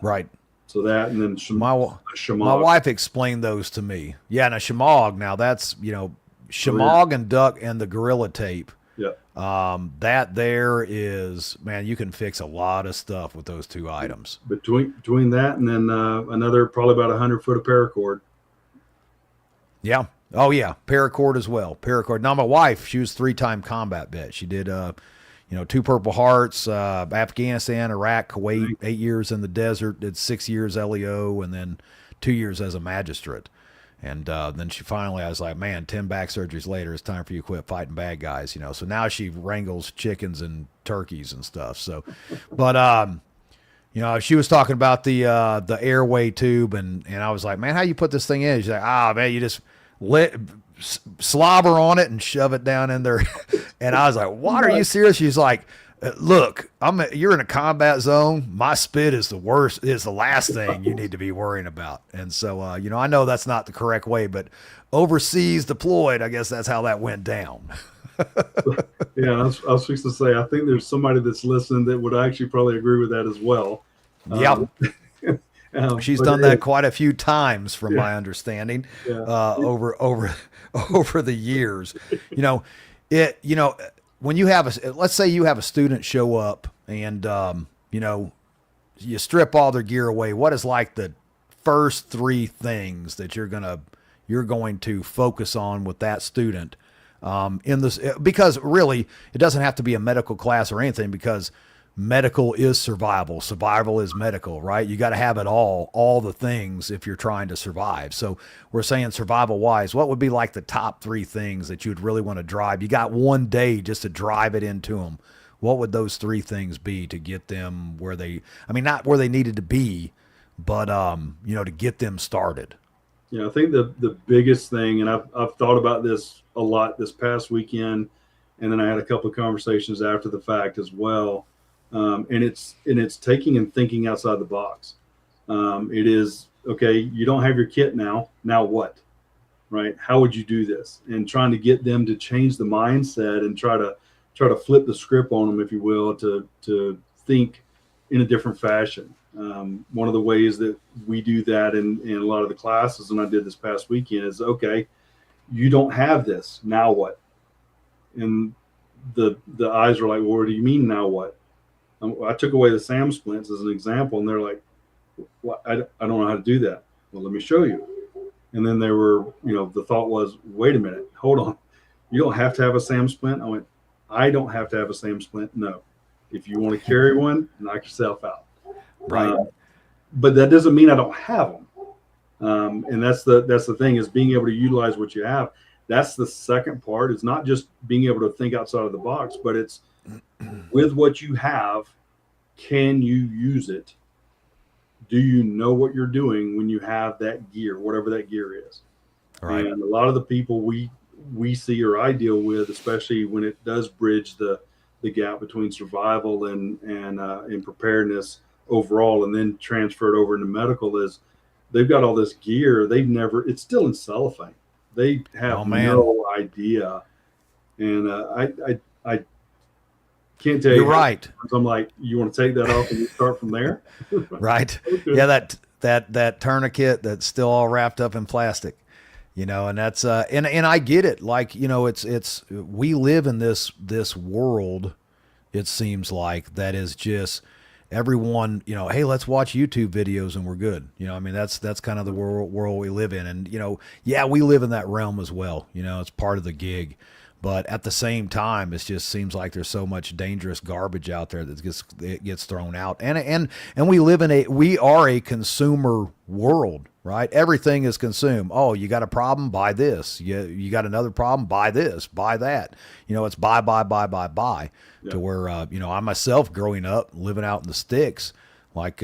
Right. So that, and then My shamog. wife explained those to me. Yeah, and a shamog. Now that's shamog and duck and the Gorilla tape. Yeah. That there is, man, you can fix a lot of stuff with those 2 items. Between that and then another probably about 100 foot of paracord. Yeah. Oh yeah, paracord as well. Paracord. Now my wife, she was 3-time combat vet. She did 2 Purple Hearts, Afghanistan, Iraq, Kuwait, 8 years in the desert, did 6 years LEO, and then 2 years as a magistrate. And then she finally, I was like, man, 10 back surgeries later, it's time for you to quit fighting bad guys, So now she wrangles chickens and turkeys and stuff. So, but she was talking about the airway tube, and I was like, man, how you put this thing in? She's like, man, you just slobber on it and shove it down in there. And I was like, what, are you serious? She's like, look, you're in a combat zone. My spit is the last thing you need to be worrying about. And so, I know that's not the correct way, but overseas deployed, I guess that's how that went down. Yeah, I was fixed to say, I think there's somebody that's listening that would actually probably agree with that as well. Yeah. She's done that quite a few times, from my understanding, over the years. When you have let's say you have a student show up and you strip all their gear away. What is like the first 3 things that you're going to focus on with that student in this, because really it doesn't have to be a medical class or anything, because medical is survival. Survival is medical, right? You got to have it all the things if you're trying to survive. So we're saying survival wise, what would be like the top 3 things that you'd really want to drive? You got one day just to drive it into them. What would those 3 things be to get them where they, I mean, not where they needed to be, but, to get them started? Yeah, I think the biggest thing, and I've thought about this a lot this past weekend, and then I had a couple of conversations after the fact as well. And it's taking and thinking outside the box. It is, okay, you don't have your kit now what, right? How would you do this? And trying to get them to change the mindset and try to flip the script on them, if you will, to think in a different fashion. One of the ways that we do that in a lot of the classes, and I did this past weekend, is, okay, you don't have this, now what? And the eyes were like, well, what do you mean now what? I took away the SAM splints as an example, and they're like, well, I don't know how to do that. Well, let me show you. And then they were, the thought was, wait a minute, hold on. You don't have to have a SAM splint? I went, I don't have to have a SAM splint. No. If you want to carry one, knock yourself out. Right. But that doesn't mean I don't have them. And that's the thing, is being able to utilize what you have. That's the second part. It's not just being able to think outside of the box, but it's, with what you have, can you use it? Do you know what you're doing when you have that gear, whatever that gear is? Right. And a lot of the people we see or I deal with, especially when it does bridge the gap between survival and preparedness overall, and then transfer it over into medical, is they've got all this gear. It's still in cellophane. They have no idea. And I can't tell you. You're right. I'm like, you want to take that off and you start from there? Right. Okay. Yeah. That tourniquet that's still all wrapped up in plastic, and that's, and I get it. Like, we live in this world, it seems like, that is just everyone, hey, let's watch YouTube videos and we're good. That's kind of the world we live in. And, yeah, we live in that realm as well. It's part of the gig. But at the same time, it just seems like there's so much dangerous garbage out there that gets thrown out. And we are a consumer world, right? Everything is consumed. Oh, you got a problem? Buy this. You got another problem? Buy this, buy that. It's buy. Yeah. To where, I myself, growing up, living out in the sticks, like,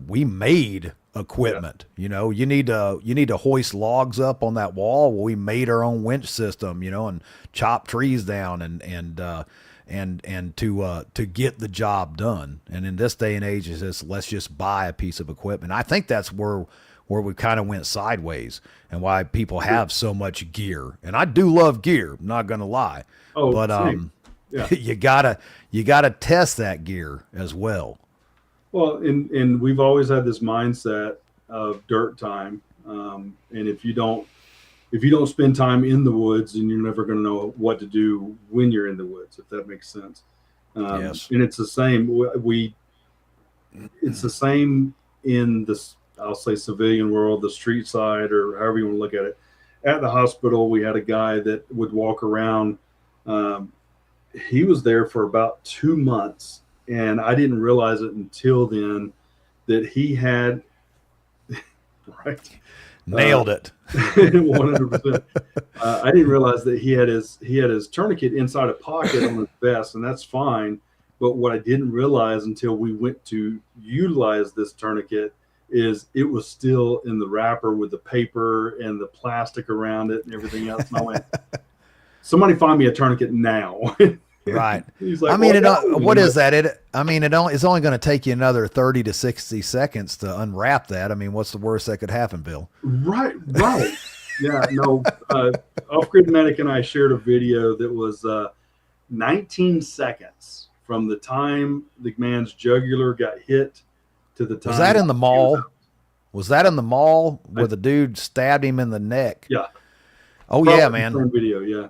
we made equipment. Yeah. You need to hoist logs up on that wall. Well, we made our own winch system, and chop trees down and to get the job done. And in this day and age, it's just, let's just buy a piece of equipment. I think that's where we kind of went sideways, and why people have so much gear. And I do love gear, I'm not gonna lie. But yeah. you gotta test that gear as well. Well, and we've always had this mindset of dirt time, and if you don't spend time in the woods, then you're never going to know what to do when you're in the woods, if that makes sense. Yes. And it's the same. It's the same in this, I'll say, civilian world, the street side, or however you want to look at it. At the hospital, we had a guy that would walk around. He was there for about 2 months. And I didn't realize it until then that he had, right? Nailed it. 100%. I didn't realize that he had his tourniquet inside a pocket on his vest, and that's fine. But what I didn't realize until we went to utilize this tourniquet is it was still in the wrapper with the paper and the plastic around it and everything else. And I went, somebody find me a tourniquet now. Right. He's like, I mean, well, what is that? It's only going to take you another 30 to 60 seconds to unwrap that. I mean, what's the worst that could happen, Bill? Right. Yeah, no. Off-Grid Medic and I shared a video that was 19 seconds from the time the man's jugular got hit to the time. Was that in the mall? Was that in the mall where the dude stabbed him in the neck? Yeah. Oh, Probably yeah, man. Same video, yeah.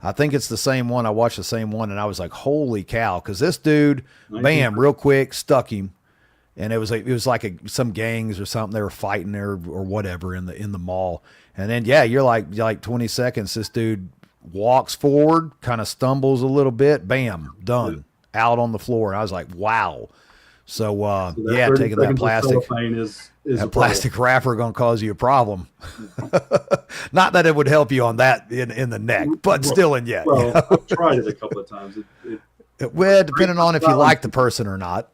I think it's the same one. I watched the same one, and I was like, holy cow. Because this dude, 19. bam, real quick, stuck him. And it was like some gangs or something. They were fighting there or whatever in the mall. And then, yeah, you're like 20 seconds. This dude walks forward, kind of stumbles a little bit, bam, done, out on the floor. And I was like, wow. So, So yeah, taking that plastic, is that plastic wrapper going to cause you a problem. Not that it would help you on that in the neck, but still in yet. Well, I've tried it a couple of times. Well, depending on if you like the person or not.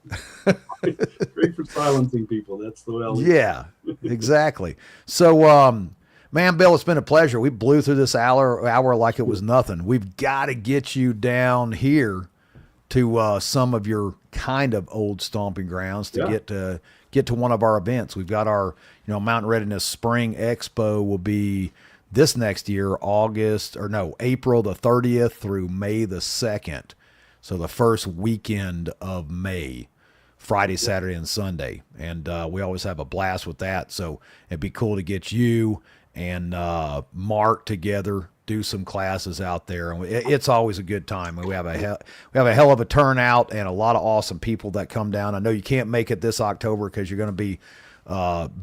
Great for silencing people. That's the way I'll Yeah, exactly. So, man, Bill, it's been a pleasure. We blew through this hour like it was nothing. We've got to get you down here to some of your kind of old stomping grounds to get to one of our events. We've got our, Mountain Readiness Spring Expo will be this next year, April the 30th through May the 2nd. So the first weekend of May, Friday, Saturday, and Sunday. And we always have a blast with that. So it'd be cool to get you and Mark together, do some classes out there. And it's always a good time. We have a hell of a turnout and a lot of awesome people that come down. I know you can't make it this October because you're going to be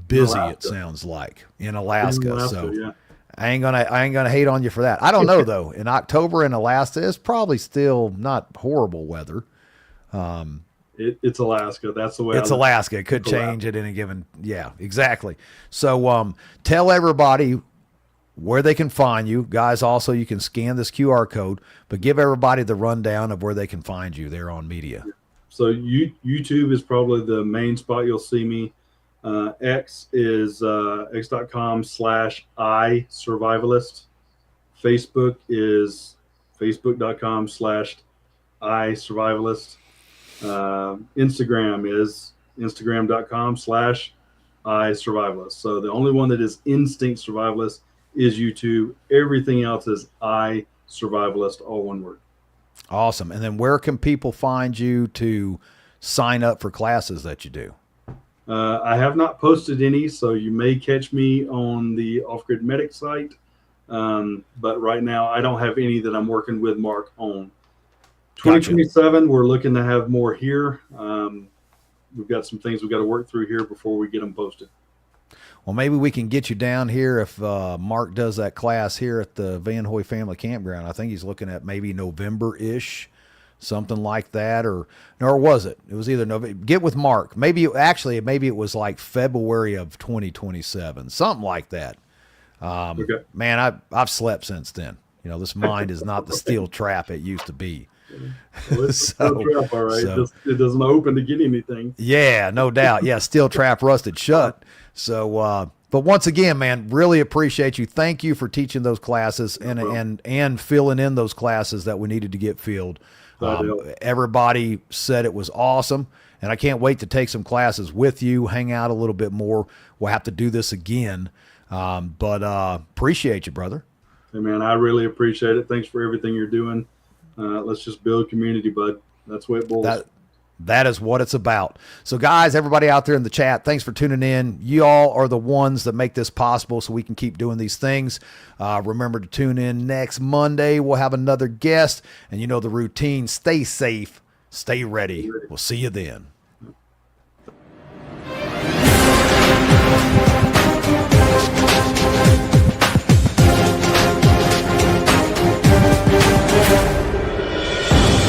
busy, it sounds like, in Alaska. So yeah. I ain't gonna hate on you for that. I don't know though. In October in Alaska, it's probably still not horrible weather. It's Alaska. That's the way. It's Alaska. It could change at any given. Yeah, exactly. So tell everybody where they can find you, guys. Also, you can scan this QR code, but give everybody the rundown of where they can find you there on media. So YouTube is probably the main spot you'll see me. X is x.com/isurvivalist. Facebook is facebook.com/isurvivalist. Instagram is instagram.com/isurvivalist. So the only one that is instinct survivalist is YouTube. Everything else is isurvivalist, all one word. Awesome. And then where can people find you to sign up for classes that you do? I have not posted any, so you may catch me on the Off-Grid Medic site. But right now, I don't have any that I'm working with Mark on. 2027, we're looking to have more here. We've got some things we've got to work through here before we get them posted. Well, maybe we can get you down here if Mark does that class here at the Van Hoy Family Campground. I think he's looking at maybe November-ish. Something like that, or was it? It was either November. Get with Mark. Maybe it was like February of 2027, something like that. Okay. Man, I've slept since then. This mind is not the steel trap it used to be. Well, it's steel trap, all right. It doesn't open to get anything. Yeah, no doubt. Yeah, steel trap rusted shut. So, but once again, man, really appreciate you. Thank you for teaching those classes and filling in those classes that we needed to get filled. Everybody said it was awesome, and I can't wait to take some classes with you, hang out a little bit more. We'll have to do this again, but appreciate you, brother. Hey, man, I really appreciate it. Thanks for everything you're doing. Let's just build community, bud. That's what it boils. That is what it's about. So, guys, everybody out there in the chat, thanks for tuning in. You all are the ones that make this possible so we can keep doing these things. Remember to tune in next Monday. We'll have another guest. And you know the routine. Stay safe. Stay ready. We'll see you then.